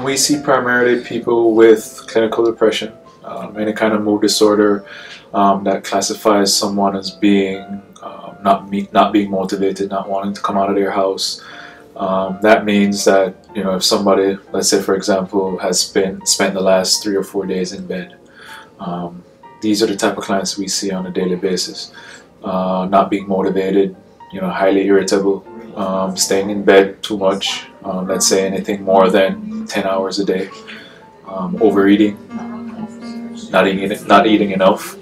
We see primarily people with clinical depression, any kind of mood disorder that classifies someone as being not being motivated, not wanting to come out of their house. That means that, you know, if somebody, let's say for example, has spent the last 3 or 4 days in bed, these are the type of clients we see on a daily basis. Not being motivated, you know, highly irritable, staying in bed too much, let's say anything more than 10 hours a day, overeating, not eating enough.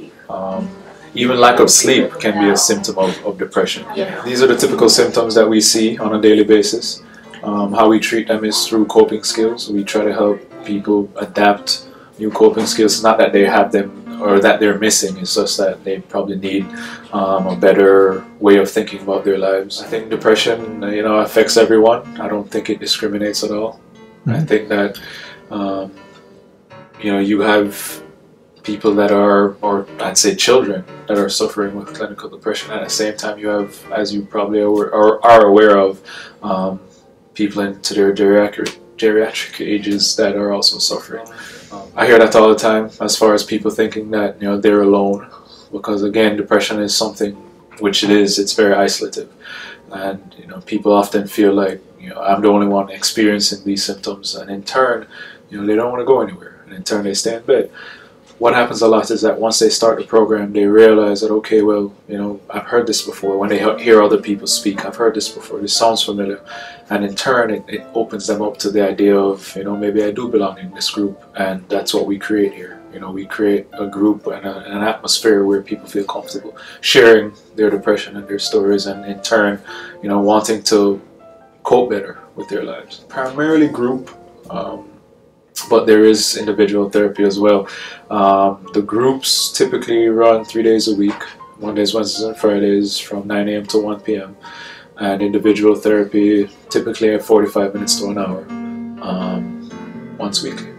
Even lack of sleep can be a symptom of depression. These are the typical symptoms that we see on a daily basis. How we treat them is through coping skills. We try to help people adapt new coping skills. Not that they have them or that they're missing, it's just that they probably need a better way of thinking about their lives. I think depression, you know, affects everyone. I don't think it discriminates at all. I think that, you know, you have people that are, or I'd say children, that are suffering with clinical depression. At the same time, you have, as you probably are aware of, people into their geriatric ages that are also suffering. I hear that all the time, as far as people thinking that, you know, they're alone, because again, depression is something, which it is, it's very isolative, and you know, people often feel like, you know, I'm the only one experiencing these symptoms, and in turn, you know, they don't want to go anywhere, and in turn they stay in bed. What happens a lot is that once they start the program, they realize that, okay, well, you know, I've heard this before. When they hear other people speak, I've heard this before, this sounds familiar. And in turn, it opens them up to the idea of, you know, maybe I do belong in this group. And that's what we create here. You know, we create a group and an atmosphere where people feel comfortable sharing their depression and their stories, and in turn, you know, wanting to cope better with their lives. Primarily group, but there is individual therapy as well. The groups typically run 3 days a week, Mondays, Wednesdays, and Fridays from 9 a.m. to 1 p.m. And individual therapy typically at 45 minutes to an hour, once weekly.